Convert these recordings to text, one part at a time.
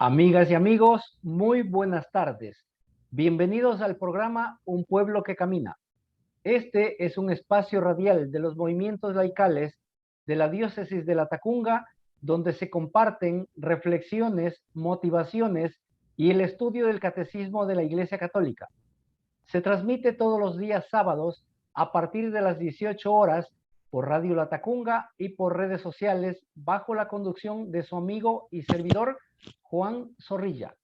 Amigas y amigos, muy buenas tardes. Bienvenidos al programa Un Pueblo que Camina. Este es un espacio radial de los movimientos laicales de la Diócesis de Latacunga, donde se comparten reflexiones, motivaciones y el estudio del Catecismo de la Iglesia Católica. Se transmite todos los días sábados a partir de las 18 horas por Radio Latacunga y por redes sociales bajo la conducción de su amigo y servidor Juan Zorrilla.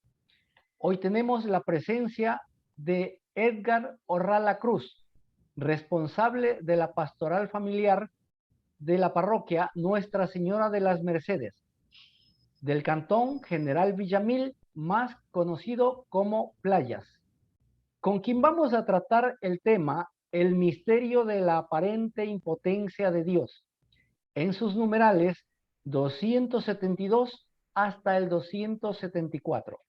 Hoy tenemos la presencia de Edgar Orrala Cruz, responsable de la pastoral familiar de la parroquia Nuestra Señora de las Mercedes, del cantón General Villamil, más conocido como Playas, con quien vamos a tratar el tema el misterio de la aparente impotencia de Dios, en sus numerales 272 hasta el 274.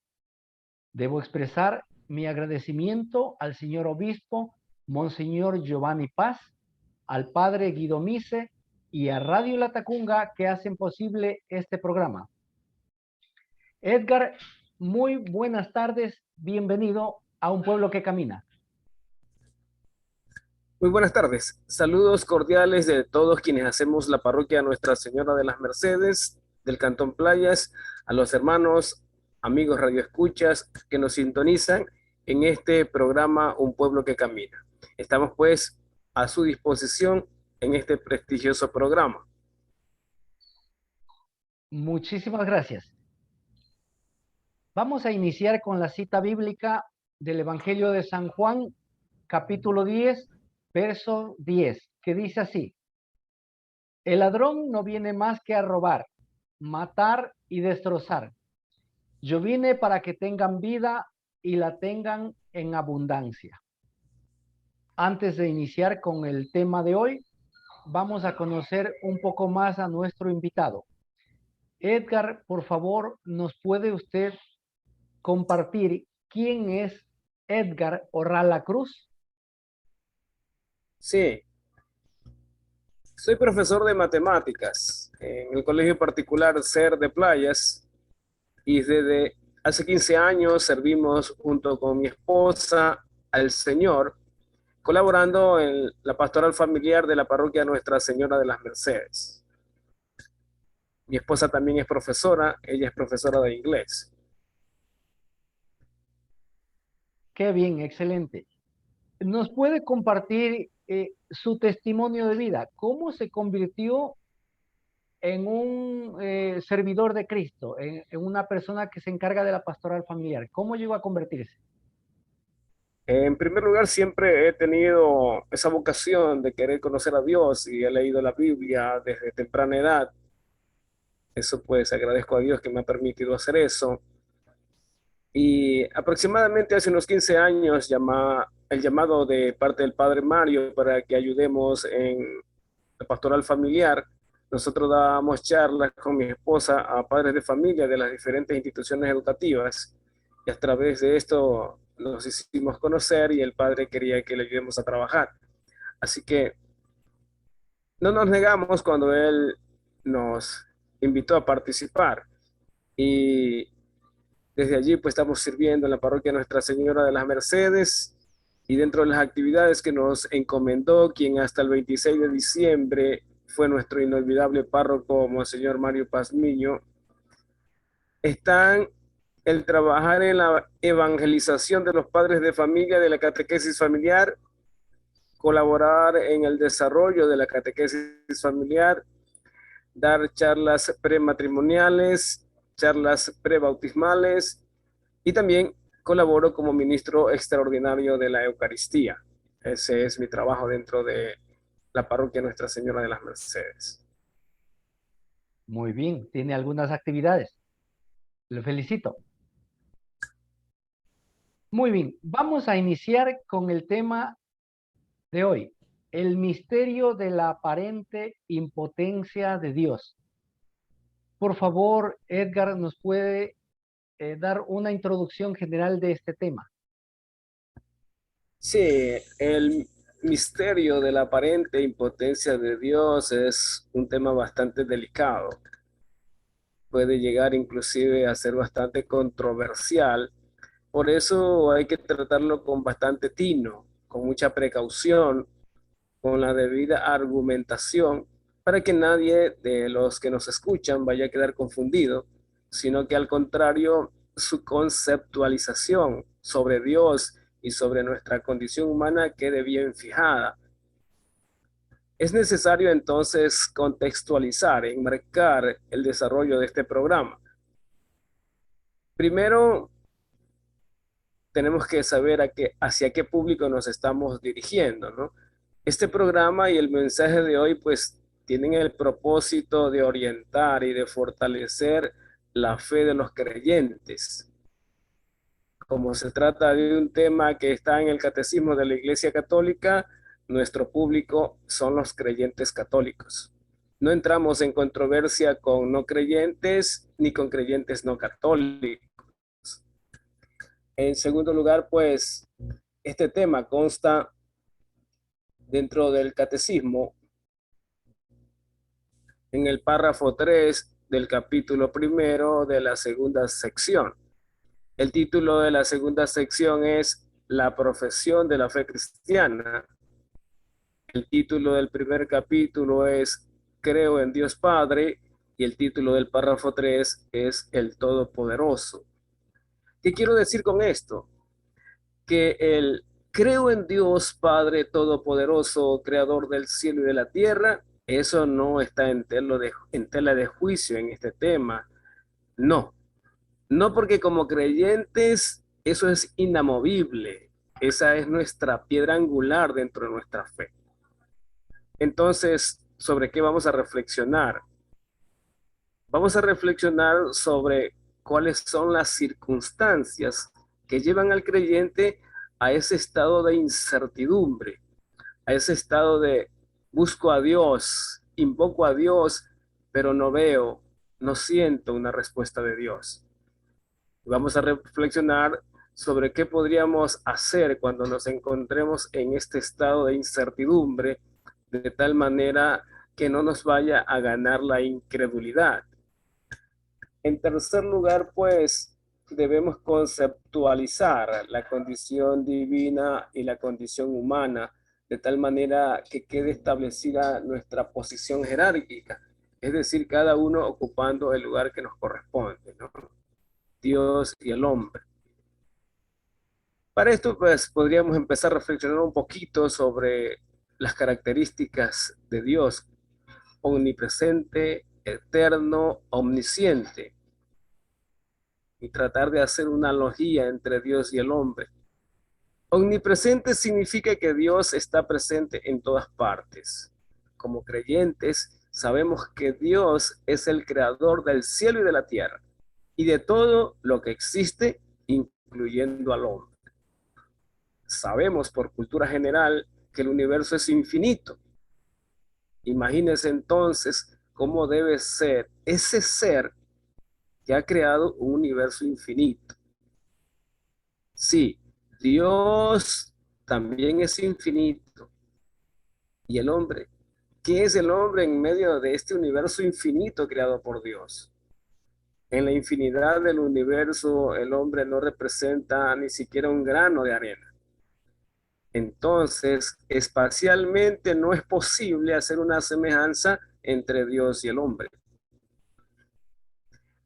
Debo expresar mi agradecimiento al señor obispo, Monseñor Giovanni Paz, al padre Guido Mise y a Radio Latacunga que hacen posible este programa. Edgar, muy buenas tardes, bienvenido a Un Pueblo que Camina. Muy buenas tardes. Saludos cordiales de todos quienes hacemos la parroquia Nuestra Señora de las Mercedes del Cantón Playas, a los hermanos, amigos radioescuchas que nos sintonizan en este programa Un Pueblo que Camina. Estamos pues a su disposición en este prestigioso programa. Muchísimas gracias. Vamos a iniciar con la cita bíblica del Evangelio de San Juan, capítulo 10, verso 10, que dice así: el ladrón no viene más que a robar, matar y destrozar. Yo vine para que tengan vida y la tengan en abundancia. Antes de iniciar con el tema de hoy, vamos a conocer un poco más a nuestro invitado. Edgar, por favor, ¿nos puede usted compartir quién es Edgar Orrala Cruz? Sí, soy profesor de matemáticas en el colegio particular SER de Playas y desde hace 15 años servimos junto con mi esposa al Señor, colaborando en la pastoral familiar de la parroquia Nuestra Señora de las Mercedes. Mi esposa también es profesora, ella es profesora de inglés. Qué bien, excelente. ¿Nos puede compartir su testimonio de vida? ¿Cómo se convirtió en un servidor de Cristo, en una persona que se encarga de la pastoral familiar? ¿Cómo llegó a convertirse? En primer lugar, siempre he tenido esa vocación de querer conocer a Dios y he leído la Biblia desde temprana edad. Eso pues agradezco a Dios que me ha permitido hacer eso. Y aproximadamente hace unos 15 años el llamado de parte del padre Mario para que ayudemos en la pastoral familiar. Nosotros dábamos charlas con mi esposa a padres de familia de las diferentes instituciones educativas y a través de esto nos hicimos conocer y el padre quería que le ayudemos a trabajar. Así que no nos negamos cuando él nos invitó a participar y desde allí pues estamos sirviendo en la parroquia Nuestra Señora de las Mercedes y dentro de las actividades que nos encomendó, quien hasta el 26 de diciembre fue nuestro inolvidable párroco, Monseñor Mario Pazmiño, están el trabajar en la evangelización de los padres de familia de la catequesis familiar, colaborar en el desarrollo de la catequesis familiar, dar charlas prematrimoniales, charlas prebautismales y también colaboro como ministro extraordinario de la Eucaristía. Ese es mi trabajo dentro de la parroquia Nuestra Señora de las Mercedes. Muy bien, tiene algunas actividades. Lo felicito. Muy bien, vamos a iniciar con el tema de hoy, el misterio de la aparente impotencia de Dios. Por favor, Edgar, ¿nos puede dar una introducción general de este tema? Sí, el misterio de la aparente impotencia de Dios es un tema bastante delicado. puede llegar inclusive a ser bastante controversial. Por eso hay que tratarlo con bastante tino, con mucha precaución, con la debida argumentación, para que nadie de los que nos escuchan vaya a quedar confundido, sino que al contrario, su conceptualización sobre Dios y sobre nuestra condición humana quede bien fijada. Es necesario entonces contextualizar, enmarcar el desarrollo de este programa. Primero, tenemos que saber hacia qué público nos estamos dirigiendo, ¿no? Este programa y el mensaje de hoy pues tienen el propósito de orientar y de fortalecer la fe de los creyentes. Como se trata de un tema que está en el catecismo de la Iglesia Católica, nuestro público son los creyentes católicos. No entramos en controversia con no creyentes ni con creyentes no católicos. En segundo lugar, pues este tema consta dentro del catecismo en el párrafo 3 del capítulo primero de la segunda sección. El título de la segunda sección es La profesión de la fe cristiana. El título del primer capítulo es Creo en Dios Padre y el título del párrafo 3 es El Todopoderoso. ¿Qué quiero decir con esto? Que el creo en Dios Padre Todopoderoso, Creador del cielo y de la tierra, eso no está en tela de juicio en este tema. No, no porque como creyentes eso es inamovible. Esa es nuestra piedra angular dentro de nuestra fe. Entonces, ¿sobre qué vamos a reflexionar? Vamos a reflexionar sobre cuáles son las circunstancias que llevan al creyente a ese estado de incertidumbre, a ese estado de busco a Dios, invoco a Dios, pero no veo, no siento una respuesta de Dios. Vamos a reflexionar sobre qué podríamos hacer cuando nos encontremos en este estado de incertidumbre, de tal manera que no nos vaya a ganar la incredulidad. En tercer lugar, pues debemos conceptualizar la condición divina y la condición humana de tal manera que quede establecida nuestra posición jerárquica, es decir, cada uno ocupando el lugar que nos corresponde, ¿no? Dios y el hombre. Para esto, pues podríamos empezar a reflexionar un poquito sobre las características de Dios, omnipresente, eterno, omnisciente, y tratar de hacer una analogía entre Dios y el hombre. Omnipresente significa que Dios está presente en todas partes. Como creyentes, sabemos que Dios es el creador del cielo y de la tierra y de todo lo que existe, incluyendo al hombre. Sabemos por cultura general que el universo es infinito. Imagínense entonces cómo debe ser ese ser que ha creado un universo infinito. Sí, Dios también es infinito. ¿Y el hombre? ¿Qué es el hombre en medio de este universo infinito creado por Dios? En la infinidad del universo, el hombre no representa ni siquiera un grano de arena. Entonces, espacialmente no es posible hacer una semejanza entre Dios y el hombre.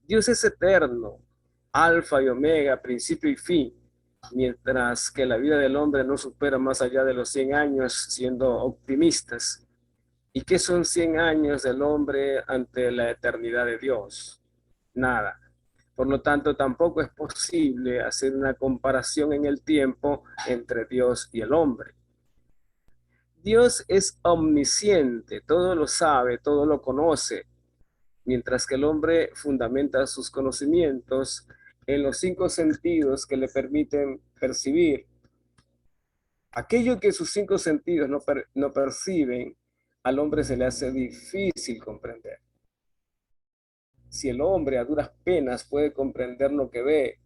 Dios es eterno, alfa y omega, principio y fin, mientras que la vida del hombre no supera más allá de los 100 años, siendo optimistas. ¿Y qué son 100 años del hombre ante la eternidad de Dios? Nada. Por lo tanto, tampoco es posible hacer una comparación en el tiempo entre Dios y el hombre. Dios es omnisciente, todo lo sabe, todo lo conoce, mientras que el hombre fundamenta sus conocimientos en los 5 sentidos que le permiten percibir. Aquello que sus 5 sentidos no perciben, al hombre se le hace difícil comprender. Si el hombre a duras penas puede comprender lo que ve,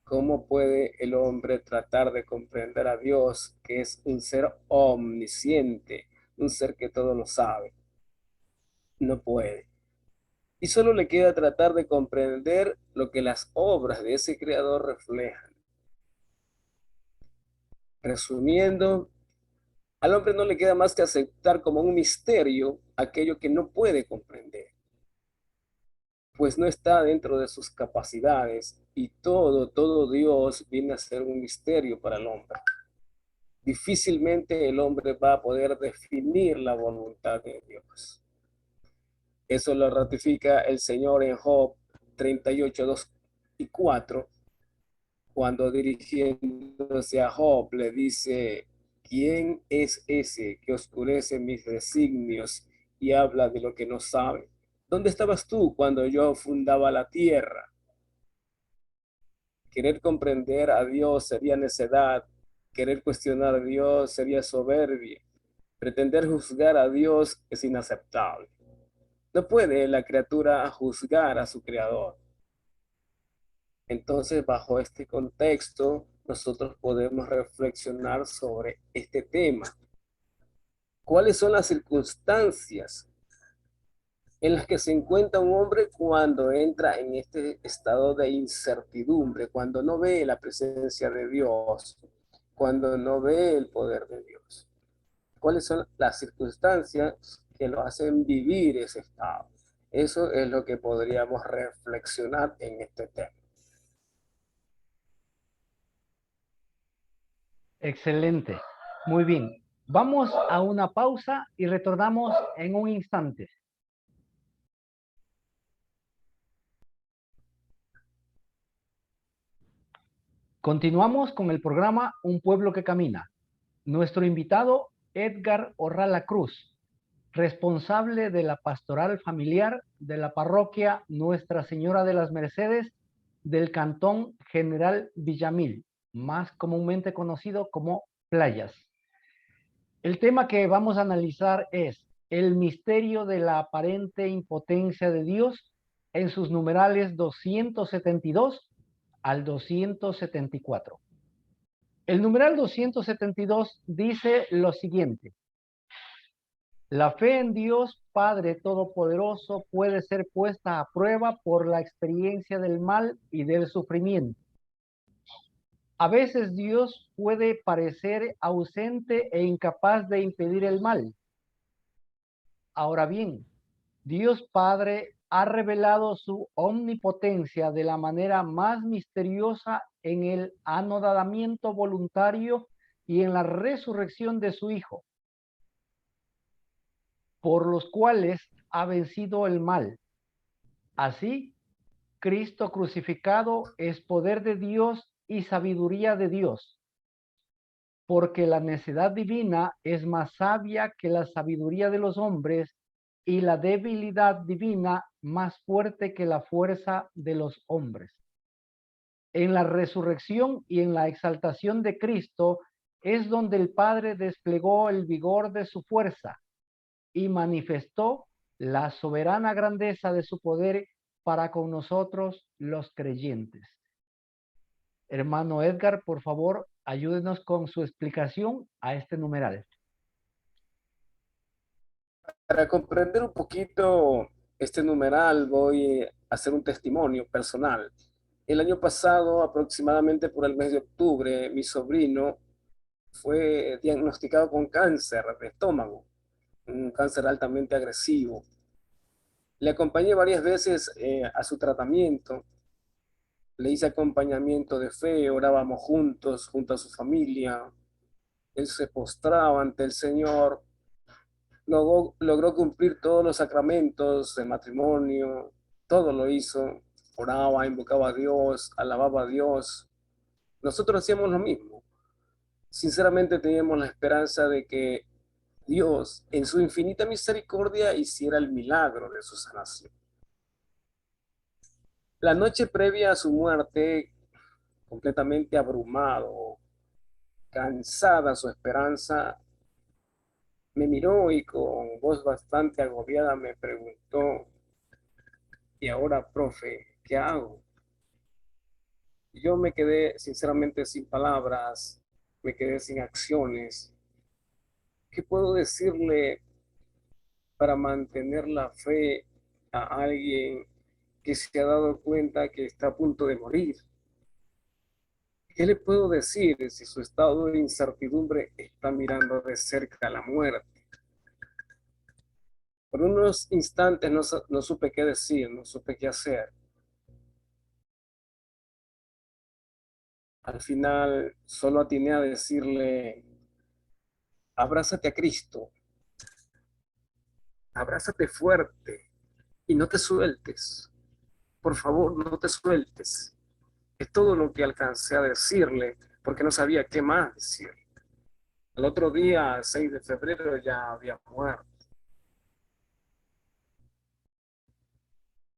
¿cómo puede el hombre tratar de comprender a Dios, que es un ser omnisciente, un ser que todo lo sabe? No puede. y solo le queda tratar de comprender lo que las obras de ese creador reflejan. Resumiendo, al hombre no le queda más que aceptar como un misterio aquello que no puede comprender, pues no está dentro de sus capacidades y todo Dios viene a ser un misterio para el hombre. Difícilmente el hombre va a poder definir la voluntad de Dios. Eso lo ratifica el Señor en Job 38, 2 y 4, cuando dirigiéndose a Job le dice: ¿quién es ese que oscurece mis designios y habla de lo que no sabe? ¿Dónde estabas tú cuando yo fundaba la tierra? Querer comprender a Dios sería necedad, querer cuestionar a Dios sería soberbia, pretender juzgar a Dios es inaceptable. No puede la criatura juzgar a su creador. Entonces, bajo este contexto, nosotros podemos reflexionar sobre este tema. ¿Cuáles son las circunstancias en las que se encuentra un hombre cuando entra en este estado de incertidumbre, cuando no ve la presencia de Dios, cuando no ve el poder de Dios? ¿Cuáles son las circunstancias que lo hacen vivir ese estado? Eso es lo que podríamos reflexionar en este tema. Excelente. Muy bien. Vamos a una pausa y retornamos en un instante. Continuamos con el programa Un pueblo que camina. Nuestro invitado, Edgar Orrala Cruz, responsable de la pastoral familiar de la parroquia Nuestra Señora de las Mercedes del Cantón General Villamil, más comúnmente conocido como Playas. El tema que vamos a analizar es el misterio de la aparente impotencia de Dios en sus numerales 272 al 274. El numeral 272 dice lo siguiente: la fe en Dios Padre Todopoderoso puede ser puesta a prueba por la experiencia del mal y del sufrimiento. A veces Dios puede parecer ausente e incapaz de impedir el mal. Ahora bien, Dios Padre ha revelado su omnipotencia de la manera más misteriosa en el anodamiento voluntario y en la resurrección de su Hijo, por los cuales ha vencido el mal. Así, Cristo crucificado es poder de Dios y sabiduría de Dios, porque la necedad divina es más sabia que la sabiduría de los hombres y la debilidad divina más fuerte que la fuerza de los hombres. En la resurrección y en la exaltación de Cristo es donde el Padre desplegó el vigor de su fuerza y manifestó la soberana grandeza de su poder para con nosotros los creyentes. Hermano Edgar, por favor, ayúdenos con su explicación a este numeral. Para comprender un poquito este numeral, voy a hacer un testimonio personal. El año pasado, aproximadamente por el mes de octubre, mi sobrino fue diagnosticado con cáncer de estómago, un cáncer altamente agresivo. Le acompañé varias veces a su tratamiento, le hice acompañamiento de fe, orábamos juntos, junto a su familia. Él se postraba ante el Señor, logró cumplir todos los sacramentos de matrimonio, todo lo hizo, oraba, invocaba a Dios, alababa a Dios. Nosotros hacíamos lo mismo. Sinceramente teníamos la esperanza de que Dios, en su infinita misericordia, hiciera el milagro de su sanación. La noche previa a su muerte, completamente abrumado, cansada su esperanza, me miró y con voz bastante agobiada me preguntó: ¿y ahora, profe, qué hago? Y yo me quedé sinceramente sin palabras, me quedé sin acciones. ¿Qué puedo decirle para mantener la fe a alguien que se ha dado cuenta que está a punto de morir? ¿Qué le puedo decir si su estado de incertidumbre está mirando de cerca la muerte? Por unos instantes no supe qué decir, no supe qué hacer. Al final solo atiné a decirle, abrázate a Cristo, abrázate fuerte y no te sueltes. Por favor, no te sueltes. Es todo lo que alcancé a decirle porque no sabía qué más decir. El otro día, 6 de febrero, ya había muerto.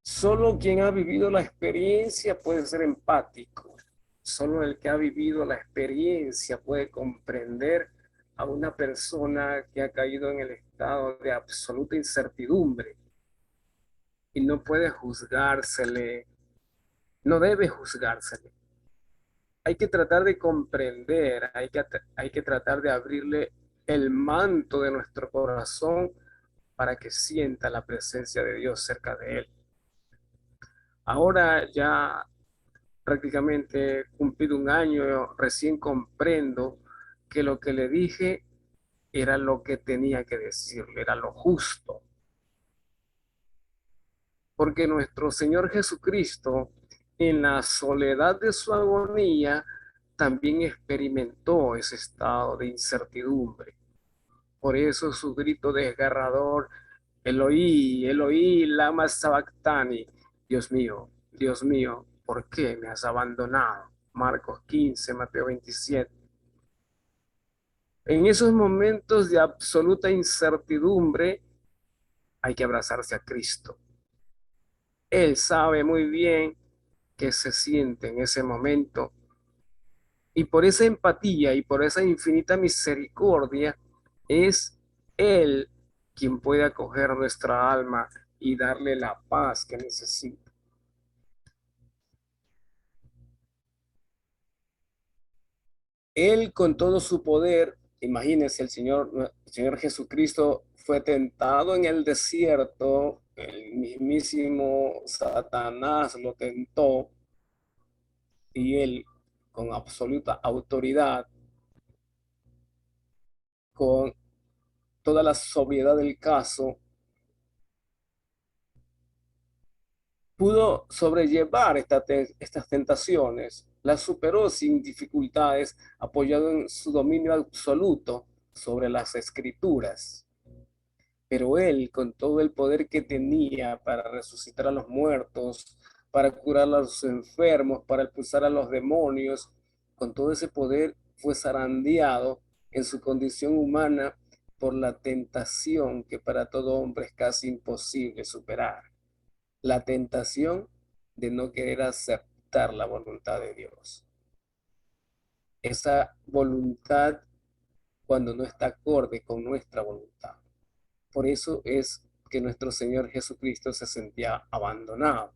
Solo quien ha vivido la experiencia puede ser empático. Solo el que ha vivido la experiencia puede comprender a una persona que ha caído en el estado de absoluta incertidumbre y no puede juzgársele, no debe juzgársele. Hay que tratar de comprender, hay que tratar de abrirle el manto de nuestro corazón para que sienta la presencia de Dios cerca de él. Ahora ya prácticamente cumplido un año, recién comprendo que lo que le dije era lo que tenía que decirle, era lo justo. Porque nuestro Señor Jesucristo, en la soledad de su agonía, también experimentó ese estado de incertidumbre. Por eso su grito desgarrador, Eloí, Eloí, lama sabactani, Dios mío, ¿por qué me has abandonado? Marcos 15, Mateo 27. En esos momentos de absoluta incertidumbre hay que abrazarse a Cristo. Él sabe muy bien qué se siente en ese momento y por esa empatía y por esa infinita misericordia es Él quien puede acoger nuestra alma y darle la paz que necesita. Él con todo su poder, imagínense, el Señor Jesucristo fue tentado en el desierto, el mismísimo Satanás lo tentó y él con absoluta autoridad, con toda la sobriedad del caso, pudo sobrellevar estas tentaciones, las superó sin dificultades, apoyado en su dominio absoluto sobre las escrituras. Pero él, con todo el poder que tenía para resucitar a los muertos, para curar a los enfermos, para expulsar a los demonios, con todo ese poder fue zarandeado en su condición humana por la tentación que para todo hombre es casi imposible superar. La tentación de no querer aceptar la voluntad de Dios. Esa voluntad cuando no está acorde con nuestra voluntad. Por eso es que nuestro Señor Jesucristo se sentía abandonado.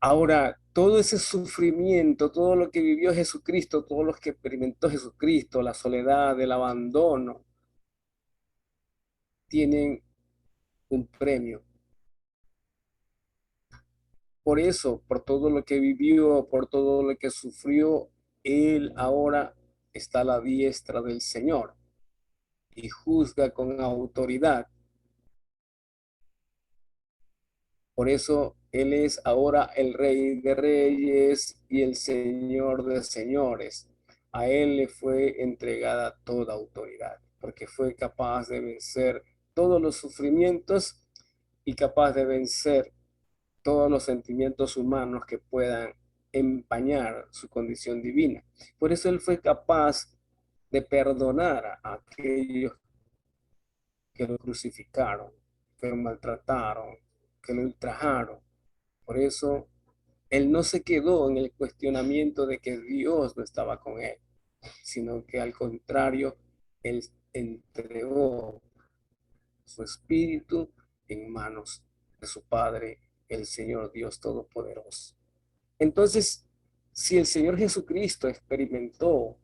Ahora, todo ese sufrimiento, todo lo que vivió Jesucristo, todo lo que experimentó Jesucristo, la soledad, el abandono, tienen un premio. Por eso, por todo lo que vivió, por todo lo que sufrió, Él ahora está a la diestra del Señor y juzga con autoridad. Por eso Él es ahora el Rey de Reyes y el Señor de Señores. A Él le fue entregada toda autoridad, porque fue capaz de vencer todos los sufrimientos y capaz de vencer todos los sentimientos humanos que puedan empañar su condición divina. Por eso Él fue capaz de perdonar a aquellos que lo crucificaron, que lo maltrataron, que lo ultrajaron. Por eso él no se quedó en el cuestionamiento de que Dios no estaba con él, sino que al contrario, él entregó su espíritu en manos de su Padre, el Señor Dios Todopoderoso. Entonces, si el Señor Jesucristo experimentó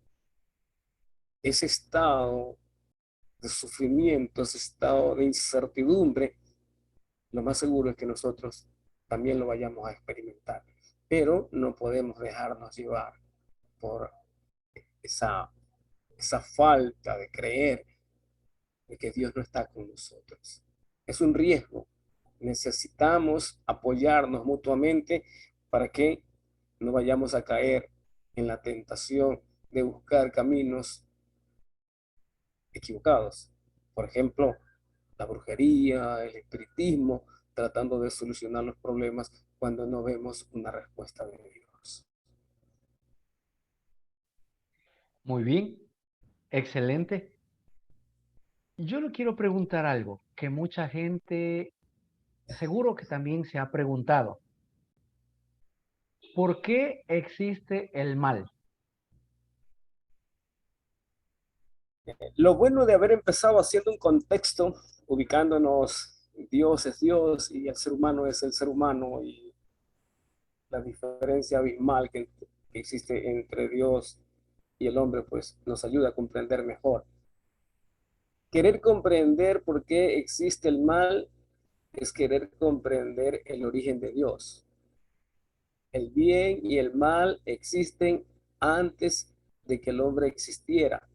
ese estado de sufrimiento, ese estado de incertidumbre, lo más seguro es que nosotros también lo vayamos a experimentar. Pero no podemos dejarnos llevar por esa, esa falta de creer de que Dios no está con nosotros. Es un riesgo. Necesitamos apoyarnos mutuamente para que no vayamos a caer en la tentación de buscar caminos equivocados. Por ejemplo, la brujería, el espiritismo, tratando de solucionar los problemas cuando no vemos una respuesta de Dios. Muy bien, excelente. Yo le quiero preguntar algo que mucha gente seguro que también se ha preguntado. ¿Por qué existe el mal? Lo bueno de haber empezado haciendo un contexto, ubicándonos, Dios es Dios y el ser humano es el ser humano, y la diferencia abismal que existe entre Dios y el hombre, pues nos ayuda a comprender mejor. Querer comprender por qué existe el mal es querer comprender el origen de Dios. El bien y el mal existen antes de que el hombre existiera.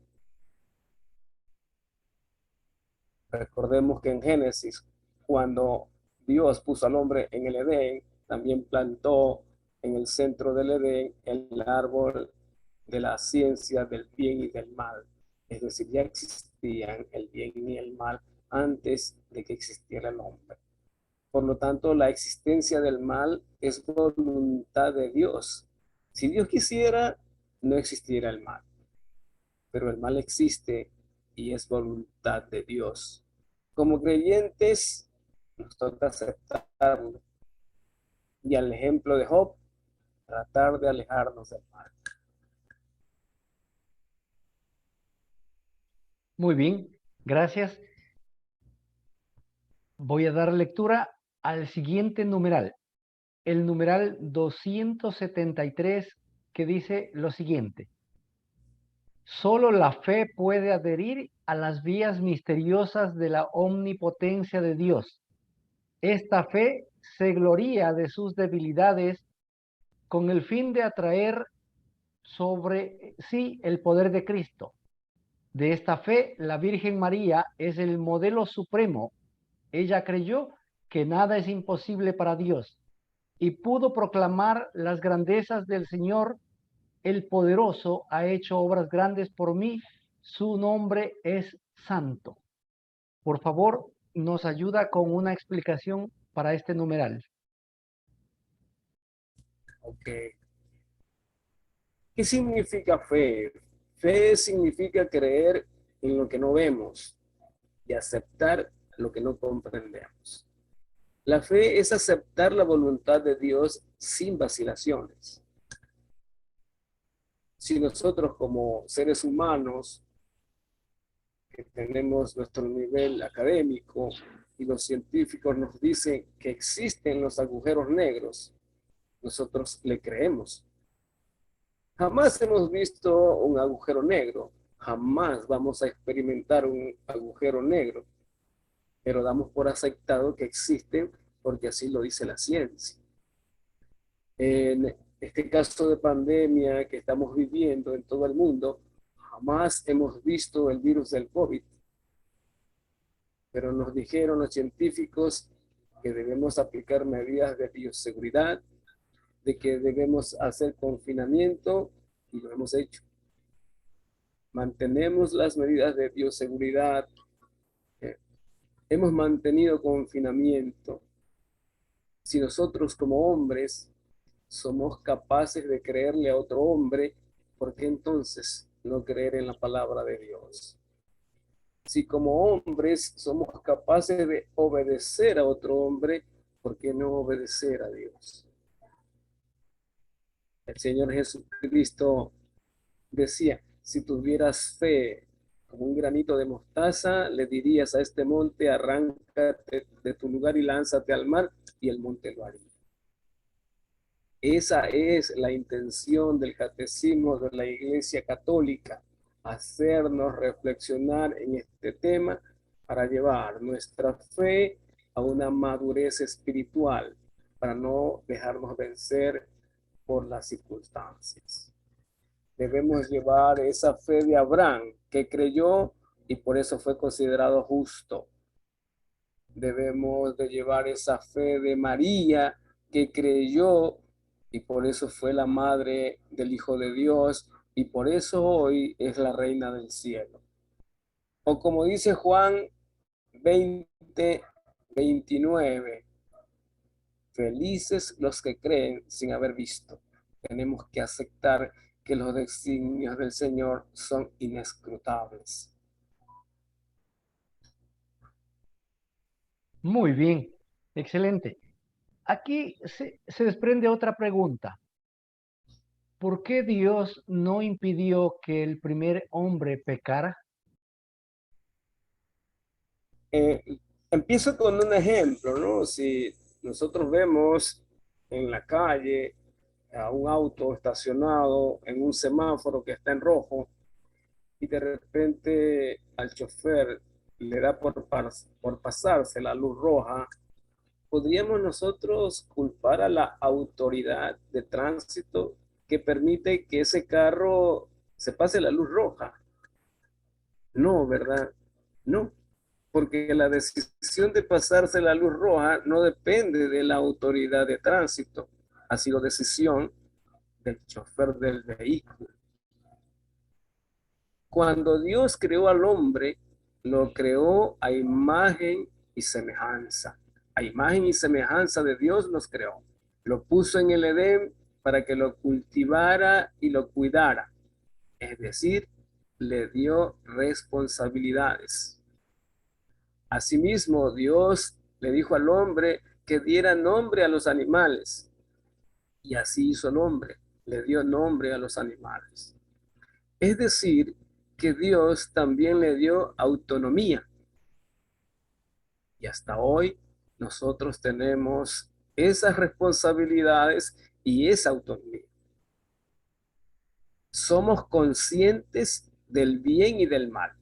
Recordemos que en Génesis, cuando Dios puso al hombre en el Edén, también plantó en el centro del Edén el árbol de la ciencia del bien y del mal. Es decir, ya existían el bien y el mal antes de que existiera el hombre. Por lo tanto, la existencia del mal es voluntad de Dios. Si Dios quisiera, no existiera el mal, pero el mal existe y es voluntad de Dios. Como creyentes, nos toca aceptarlo y al ejemplo de Job, tratar de alejarnos del mal. Muy bien, gracias. Voy a dar lectura al siguiente numeral, el numeral 273, que dice lo siguiente. Solo la fe puede adherir a las vías misteriosas de la omnipotencia de Dios. Esta fe se gloría de sus debilidades con el fin de atraer sobre sí el poder de Cristo. De esta fe, la Virgen María es el modelo supremo. Ella creyó que nada es imposible para Dios y pudo proclamar las grandezas del Señor. El poderoso ha hecho obras grandes por mí. Su nombre es santo. Por favor, nos ayuda con una explicación para este numeral. Okay. ¿Qué significa fe? Fe significa creer en lo que no vemos y aceptar lo que no comprendemos. La fe es aceptar la voluntad de Dios sin vacilaciones. Si nosotros como seres humanos que tenemos nuestro nivel académico y los científicos nos dicen que existen los agujeros negros, nosotros le creemos. Jamás hemos visto un agujero negro, jamás vamos a experimentar un agujero negro, pero damos por aceptado que existen porque así lo dice la ciencia. En este caso de pandemia que estamos viviendo en todo el mundo, jamás hemos visto el virus del COVID, pero nos dijeron los científicos que debemos aplicar medidas de bioseguridad, de que debemos hacer confinamiento y lo hemos hecho. Mantenemos las medidas de bioseguridad, hemos mantenido confinamiento. Si nosotros como hombres somos capaces de creerle a otro hombre, ¿por qué entonces no creer en la palabra de Dios? Si como hombres somos capaces de obedecer a otro hombre, ¿por qué no obedecer a Dios? El Señor Jesucristo decía, si tuvieras fe como un granito de mostaza, le dirías a este monte, arráncate de tu lugar y lánzate al mar, y el monte lo haría. Esa es la intención del catecismo de la Iglesia Católica, hacernos reflexionar en este tema para llevar nuestra fe a una madurez espiritual, para no dejarnos vencer por las circunstancias. Debemos llevar esa fe de Abraham, que creyó y por eso fue considerado justo. Debemos de llevar esa fe de María, que creyó y por eso fue la madre del Hijo de Dios y por eso hoy es la reina del cielo. O como dice Juan 20:29, felices los que creen sin haber visto. Tenemos que aceptar que los designios del Señor son inescrutables. Muy bien, excelente. Aquí se desprende otra pregunta. ¿Por qué Dios no impidió que el primer hombre pecara? Eh, Empiezo con un ejemplo, ¿no? Si nosotros vemos en la calle a un auto estacionado en un semáforo que está en rojo y de repente al chofer le da por pasarse la luz roja, ¿podríamos nosotros culpar a la autoridad de tránsito que permite que ese carro se pase la luz roja? No, ¿verdad? No, porque la decisión de pasarse la luz roja no depende de la autoridad de tránsito, ha sido decisión del chofer del vehículo. Cuando Dios creó al hombre, lo creó a imagen y semejanza. A imagen y semejanza de Dios los creó. Lo puso en el Edén para que lo cultivara y lo cuidara. Es decir, le dio responsabilidades. Asimismo, Dios le dijo al hombre que diera nombre a los animales. Y así hizo el hombre, le dio nombre a los animales. Es decir, que Dios también le dio autonomía. Y hasta hoy nosotros tenemos esas responsabilidades y esa autonomía. Somos conscientes del bien y del mal.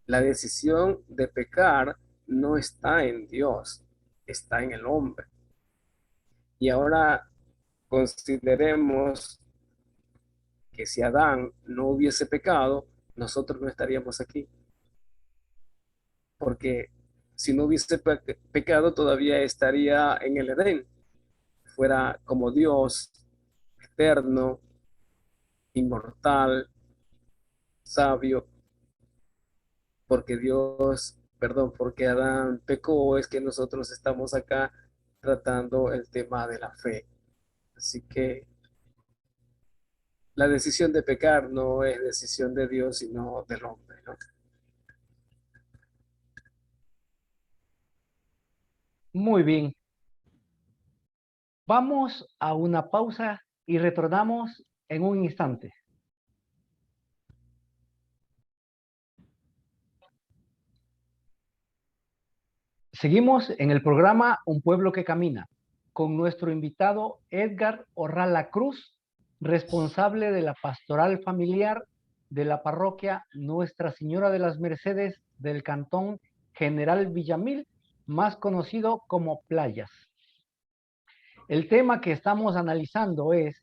La decisión de pecar no está en Dios, está en el hombre. Y ahora consideremos que si Adán no hubiese pecado, nosotros no estaríamos aquí. Porque si no hubiese pecado, todavía estaría en el Edén. Fuera como Dios, eterno, inmortal, sabio, porque Dios, perdón, porque Adán pecó, es que nosotros estamos acá tratando el tema de la fe. Así que la decisión de pecar no es decisión de Dios, sino del hombre, ¿no? Muy bien. Vamos a una pausa y retornamos en un instante. Seguimos en el programa Un Pueblo que Camina con nuestro invitado Edgar Orrala Cruz, responsable de la pastoral familiar de la parroquia Nuestra Señora de las Mercedes del Cantón General Villamil, más conocido como Playas. El tema que estamos analizando es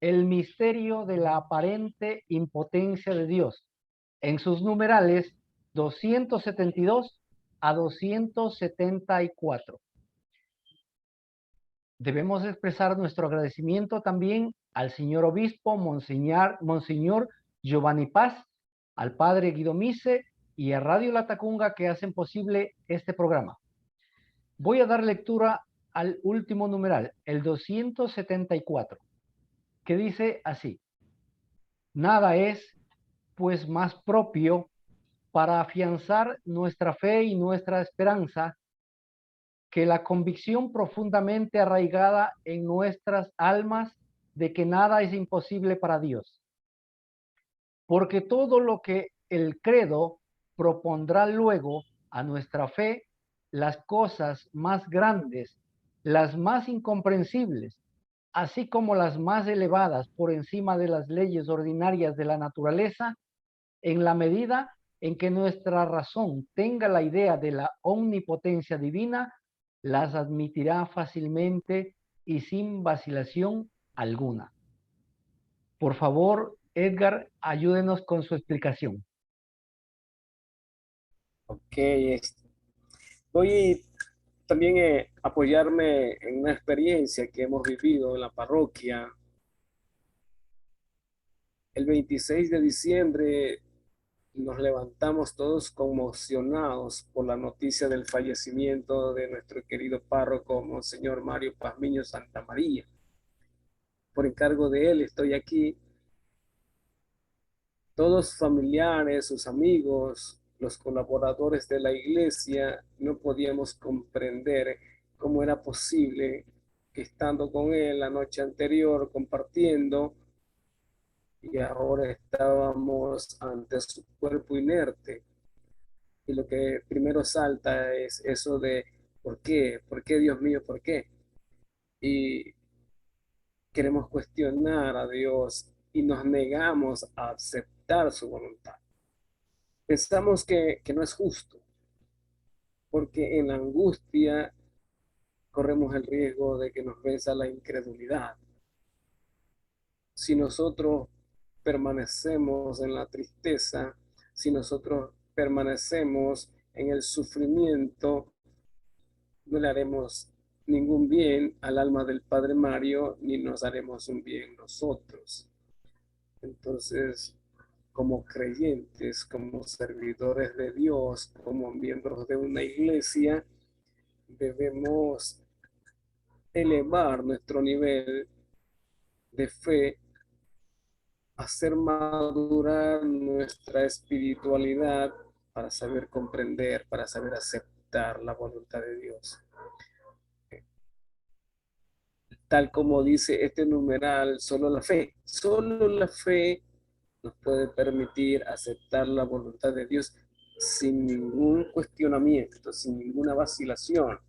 el misterio de la aparente impotencia de Dios, en sus numerales 272 a 274. Debemos expresar nuestro agradecimiento también al señor obispo, Monseñor Giovanni Paz, al padre Guido Mise y a Radio La Tacunga que hacen posible este programa. Voy a dar lectura al último numeral, el 274, que dice así: nada es, pues, más propio para afianzar nuestra fe y nuestra esperanza que la convicción profundamente arraigada en nuestras almas de que nada es imposible para Dios. Porque todo lo que el credo propondrá luego a nuestra fe, las cosas más grandes, las más incomprensibles, así como las más elevadas por encima de las leyes ordinarias de la naturaleza, en la medida en que nuestra razón tenga la idea de la omnipotencia divina, las admitirá fácilmente y sin vacilación alguna. Por favor, Edgar, ayúdenos con su explicación. Ok, voy también a apoyarme en una experiencia que hemos vivido en la parroquia. El 26 de diciembre nos levantamos todos conmocionados por la noticia del fallecimiento de nuestro querido párroco, Monseñor Mario Pazmiño Santa María. Por encargo de él estoy aquí. Todos familiares, sus amigos, los colaboradores de la iglesia, no podíamos comprender cómo era posible que estando con él la noche anterior compartiendo y ahora estábamos ante su cuerpo inerte. Y lo que primero salta es eso de ¿por qué? ¿Por qué, Dios mío? ¿Por qué? Y queremos cuestionar a Dios y nos negamos a aceptar su voluntad. Pensamos que no es justo, porque en la angustia corremos el riesgo de que nos venza la incredulidad. Si nosotros permanecemos en la tristeza, si nosotros permanecemos en el sufrimiento, no le haremos ningún bien al alma del Padre Mario, ni nos haremos un bien nosotros. Entonces, como creyentes, como servidores de Dios, como miembros de una iglesia, debemos elevar nuestro nivel de fe, hacer madurar nuestra espiritualidad para saber comprender, para saber aceptar la voluntad de Dios. Tal como dice este numeral, solo la fe nos puede permitir aceptar la voluntad de Dios sin ningún cuestionamiento, sin ninguna vacilación.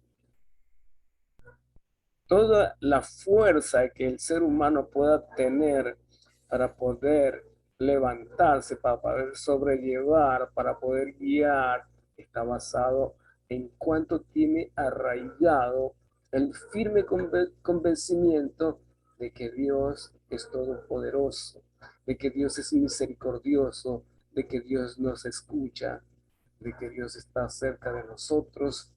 Toda la fuerza que el ser humano pueda tener para poder levantarse, para poder sobrellevar, para poder guiar, está basado en cuánto tiene arraigado el firme convencimiento de que Dios es todopoderoso, de que Dios es misericordioso, de que Dios nos escucha, de que Dios está cerca de nosotros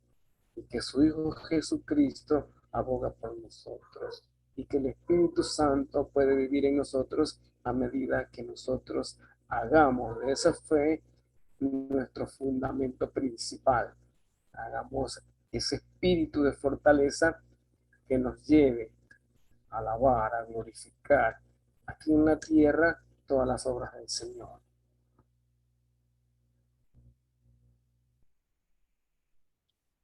y que su Hijo Jesucristo aboga por nosotros y que el Espíritu Santo puede vivir en nosotros a medida que nosotros hagamos de esa fe nuestro fundamento principal. Hagamos ese espíritu de fortaleza que nos lleve a alabar, a glorificar aquí en la tierra todas las obras del Señor.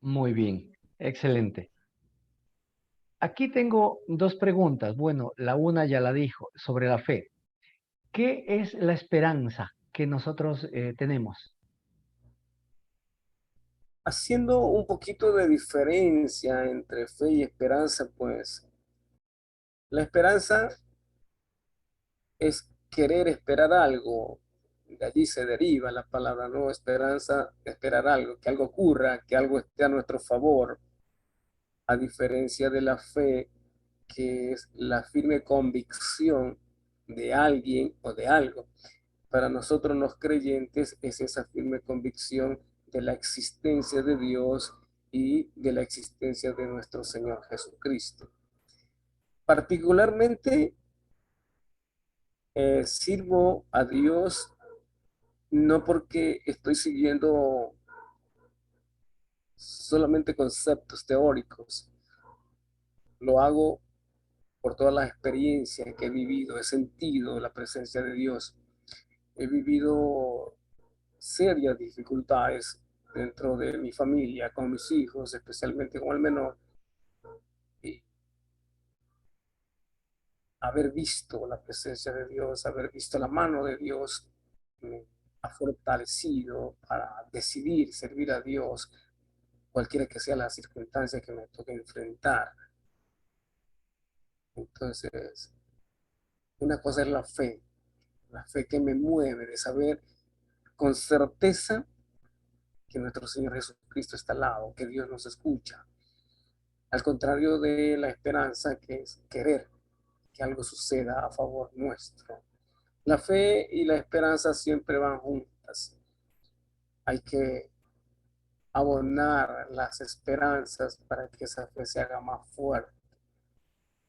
Muy bien, excelente. Aquí tengo dos preguntas. Bueno, la una ya la dijo, sobre la fe. ¿Qué es la esperanza que nosotros tenemos? Haciendo un poquito de diferencia entre fe y esperanza, pues la esperanza es querer esperar algo. De allí se deriva la palabra, ¿no? Esperanza, esperar algo, que algo ocurra, que algo esté a nuestro favor, a diferencia de la fe, que es la firme convicción de alguien o de algo. Para nosotros los creyentes es esa firme convicción de la existencia de Dios y de la existencia de nuestro Señor Jesucristo. Particularmente sirvo a Dios no porque estoy siguiendo solamente conceptos teóricos, lo hago por todas las experiencias que he vivido, he sentido la presencia de Dios, he vivido serias dificultades dentro de mi familia, con mis hijos, especialmente con el menor, y haber visto la presencia de Dios, haber visto la mano de Dios, me ha fortalecido para decidir servir a Dios, cualquiera que sea la circunstancia que me toque enfrentar. Entonces, una cosa es la fe que me mueve de saber con certeza que nuestro Señor Jesucristo está al lado, que Dios nos escucha. Al contrario de la esperanza, que es querer que algo suceda a favor nuestro. La fe y la esperanza siempre van juntas. Hay que abonar las esperanzas para que esa fe se haga más fuerte.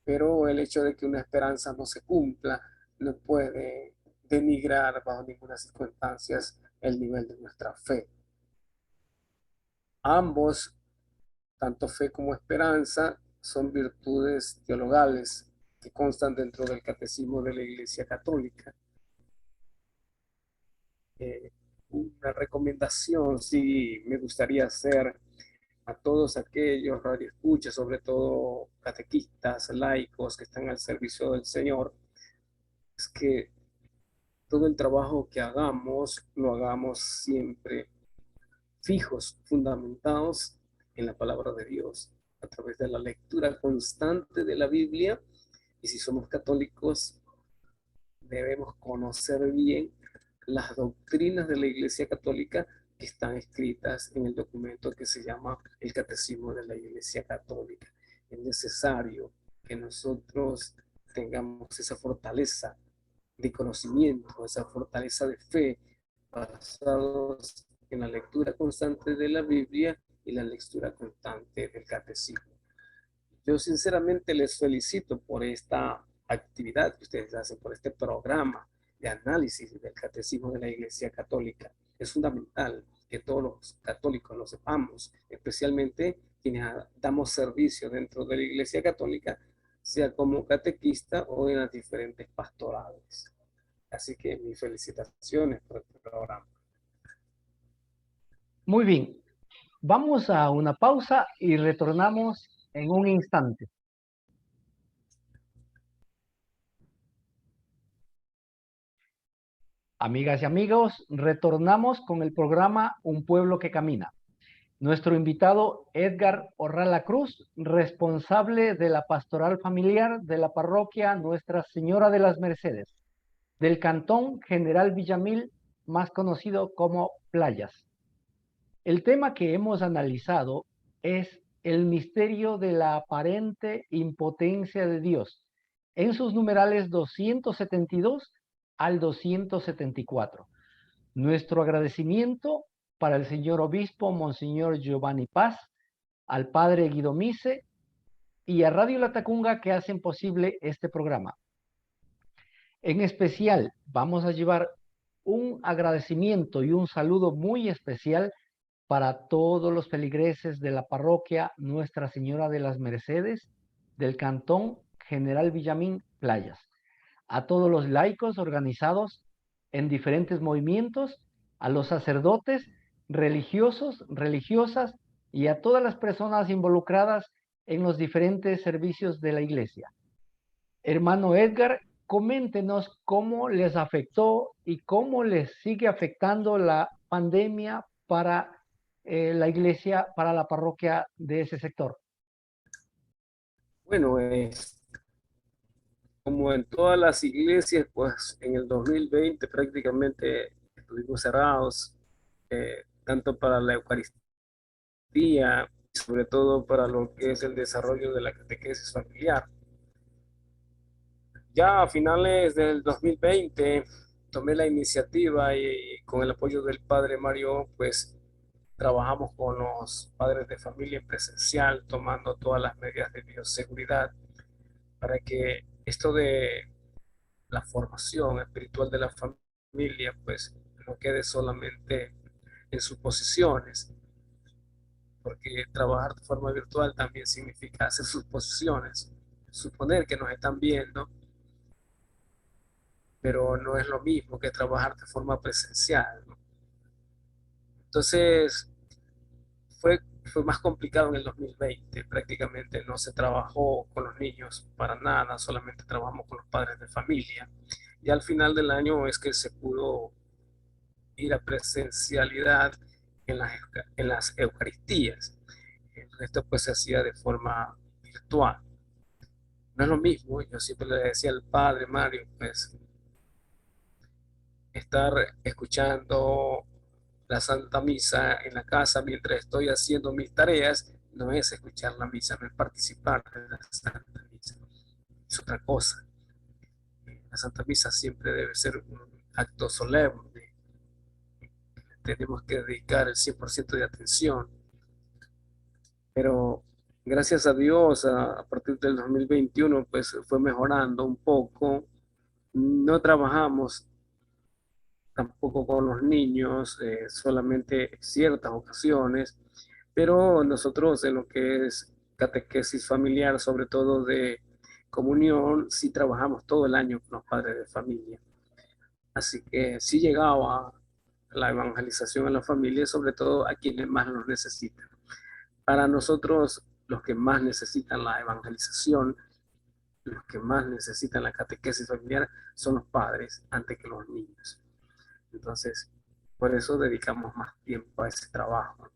Pero el hecho de que una esperanza no se cumpla no puede denigrar bajo ninguna circunstancia el nivel de nuestra fe. Ambos, tanto fe como esperanza, son virtudes teologales que constan dentro del catecismo de la Iglesia Católica. Una recomendación sí me gustaría hacer a todos aquellos radioescuchas, sobre todo catequistas, laicos que están al servicio del Señor, es que todo el trabajo que hagamos lo hagamos siempre fijos, fundamentados en la palabra de Dios, a través de la lectura constante de la Biblia. Y si somos católicos, debemos conocer bien las doctrinas de la Iglesia Católica que están escritas en el documento que se llama el Catecismo de la Iglesia Católica. Es necesario que nosotros tengamos esa fortaleza de conocimiento, esa fortaleza de fe, basados en la lectura constante de la Biblia y la lectura constante del Catecismo. Yo sinceramente les felicito por esta actividad que ustedes hacen, por este programa de análisis del Catecismo de la Iglesia Católica. Es fundamental que todos los católicos lo sepamos, especialmente quienes damos servicio dentro de la Iglesia Católica, sea como catequista o en las diferentes pastorales. Así que mis felicitaciones por el programa. Muy bien, vamos a una pausa y retornamos en un instante. Amigas y amigos, retornamos con el programa Un Pueblo que Camina. Nuestro invitado Edgar Orrala Cruz, responsable de la pastoral familiar de la parroquia Nuestra Señora de las Mercedes, del cantón General Villamil, más conocido como Playas. El tema que hemos analizado es el misterio de la aparente impotencia de Dios, en sus numerales 272 al 274. Nuestro agradecimiento para el señor obispo, Monseñor Giovanni Paz, al padre Guido Mise y a Radio Latacunga que hacen posible este programa. En especial, vamos a llevar un agradecimiento y un saludo muy especial para todos los feligreses de la parroquia Nuestra Señora de las Mercedes del cantón General Villamil Playas, a todos los laicos organizados en diferentes movimientos, a los sacerdotes, religiosos, religiosas y a todas las personas involucradas en los diferentes servicios de la iglesia. Hermano Edgar, coméntenos cómo les afectó y cómo les sigue afectando la pandemia para la iglesia, para la parroquia de ese sector. Bueno, como en todas las iglesias, pues en el 2020 prácticamente estuvimos cerrados, tanto para la Eucaristía, sobre todo para lo que es el desarrollo de la catequesis familiar. Ya a finales del 2020 tomé la iniciativa y con el apoyo del padre Mario, pues trabajamos con los padres de familia en presencial, tomando todas las medidas de bioseguridad para que esto de la formación espiritual de la familia, pues no quede solamente en suposiciones, porque trabajar de forma virtual también significa hacer suposiciones, suponer que nos están viendo, pero no es lo mismo que trabajar de forma presencial, ¿no? Entonces, fue más complicado en el 2020, prácticamente no se trabajó con los niños para nada, solamente trabajamos con los padres de familia. Y al final del año es que se pudo ir a presencialidad en las Eucaristías. El resto pues se hacía de forma virtual. No es lo mismo, yo siempre le decía al padre Mario, pues estar escuchando la Santa Misa en la casa mientras estoy haciendo mis tareas, no es escuchar la misa, no es participar de la Santa Misa, es otra cosa. La Santa Misa siempre debe ser un acto solemne, tenemos que dedicar el 100% de atención, pero gracias a Dios, a partir del 2021, pues fue mejorando un poco. No trabajamos tampoco con los niños, solamente ciertas ocasiones, pero nosotros en lo que es catequesis familiar, sobre todo de comunión, sí trabajamos todo el año con los padres de familia. Así que sí llegaba la evangelización a la familia, sobre todo a quienes más los necesitan. Para nosotros, los que más necesitan la evangelización, los que más necesitan la catequesis familiar, son los padres antes que los niños. Entonces, por eso dedicamos más tiempo a ese trabajo.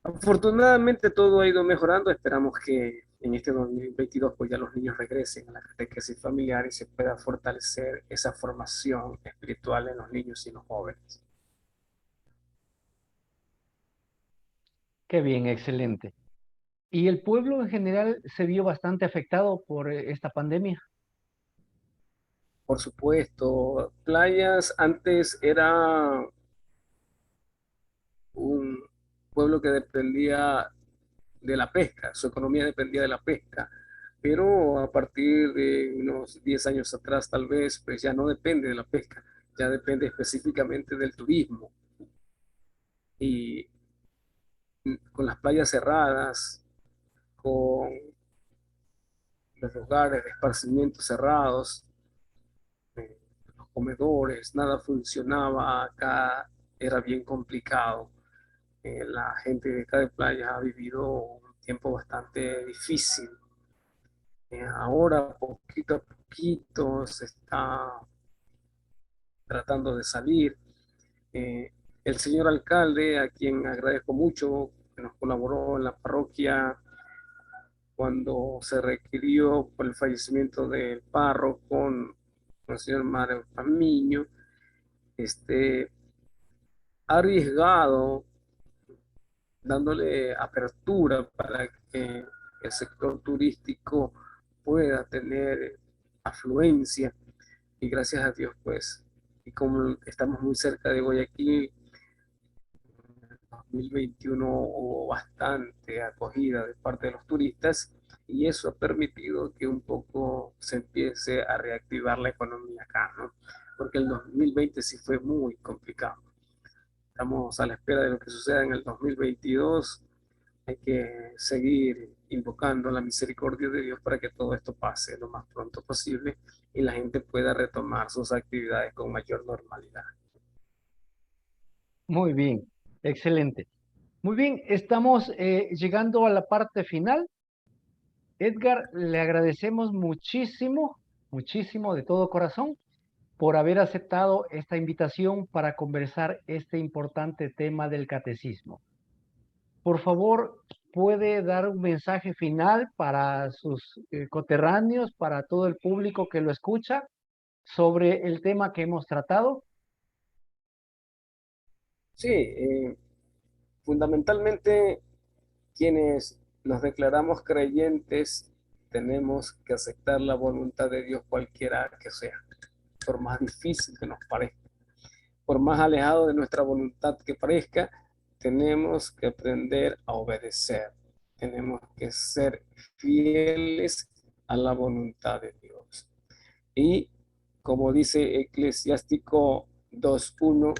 Afortunadamente todo ha ido mejorando. Esperamos que en este 2022 pues ya los niños regresen a la catequesis familiar y se pueda fortalecer esa formación espiritual en los niños y los jóvenes. Qué bien, excelente. ¿Y el pueblo en general se vio bastante afectado por esta pandemia? Por supuesto, Playas antes era un pueblo que dependía de la pesca, su economía dependía de la pesca, pero a partir de unos 10 años atrás tal vez, pues ya no depende de la pesca, ya depende específicamente del turismo. Y con las playas cerradas, con los lugares de esparcimiento cerrados, eh, los comedores, nada funcionaba acá, era bien complicado. La gente de acá de playa ha vivido un tiempo bastante difícil. Ahora, poquito a poquito, se está tratando de salir. Eh, el señor alcalde, a quien agradezco mucho, que nos colaboró en la parroquia cuando se requirió por el fallecimiento del párroco con el señor Mario Pamiño, ha arriesgado dándole apertura para que el sector turístico pueda tener afluencia y gracias a Dios pues, y como estamos muy cerca de Guayaquil, en el 2021 hubo bastante acogida de parte de los turistas y eso ha permitido que un poco se empiece a reactivar la economía acá, ¿no? Porque el 2020 sí fue muy complicado. Estamos a la espera de lo que suceda en el 2022. Hay que seguir invocando la misericordia de Dios para que todo esto pase lo más pronto posible y la gente pueda retomar sus actividades con mayor normalidad. Muy bien, excelente. Muy bien, estamos llegando a la parte final. Edgar, le agradecemos muchísimo, muchísimo de todo corazón por haber aceptado esta invitación para conversar este importante tema del catecismo. Por favor, puede dar un mensaje final para sus coterráneos, para todo el público que lo escucha sobre el tema que hemos tratado. Sí, fundamentalmente quienes nos declaramos creyentes tenemos que aceptar la voluntad de Dios cualquiera que sea, por más difícil que nos parezca, por más alejado de nuestra voluntad que parezca, tenemos que aprender a obedecer, tenemos que ser fieles a la voluntad de Dios. Y como dice Eclesiástico 2:1,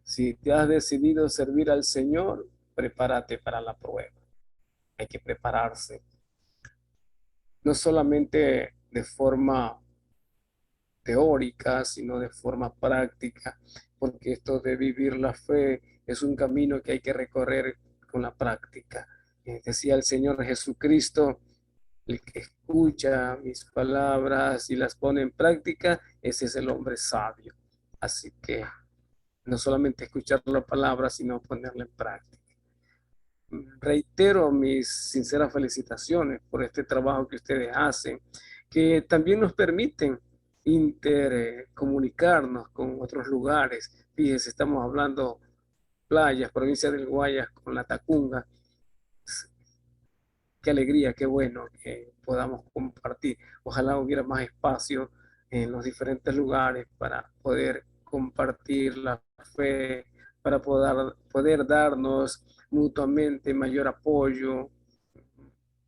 si te has decidido servir al Señor, prepárate para la prueba. Hay que prepararse, no solamente de forma teórica, sino de forma práctica, porque esto de vivir la fe es un camino que hay que recorrer con la práctica. Decía el Señor Jesucristo, el que escucha mis palabras y las pone en práctica, ese es el hombre sabio. Así que no solamente escuchar la palabra, sino ponerla en práctica. reitero mis sinceras felicitaciones por este trabajo que ustedes hacen, que también nos permiten intercomunicarnos con otros lugares. Fíjense, estamos hablando playas, provincia del Guayas con la Tacunga. Qué alegría, qué bueno que podamos compartir. Ojalá hubiera más espacio en los diferentes lugares para poder compartir la fe, para poder darnos mutuamente mayor apoyo,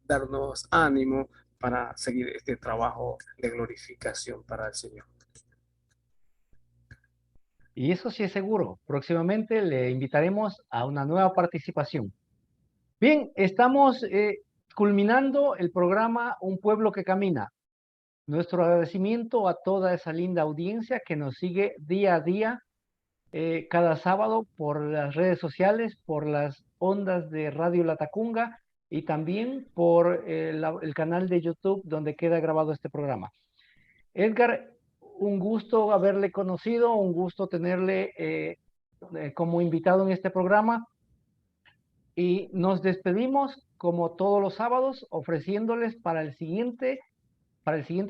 darnos ánimo para seguir este trabajo de glorificación para el Señor. Y eso sí es seguro. Próximamente le invitaremos a una nueva participación. Bien, estamos culminando el programa Un Pueblo que Camina. Nuestro agradecimiento a toda esa linda audiencia que nos sigue día a día, cada sábado por las redes sociales, por las ondas de Radio Latacunga y también por el canal de YouTube donde queda grabado este programa. Edgar, un gusto haberle conocido, un gusto tenerle como invitado en este programa y nos despedimos como todos los sábados ofreciéndoles para el siguiente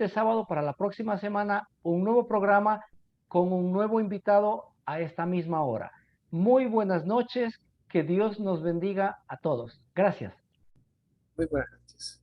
sábado, para la próxima semana, un nuevo programa con un nuevo invitado a esta misma hora. Muy buenas noches, que Dios nos bendiga a todos. Gracias. Muy buenas noches.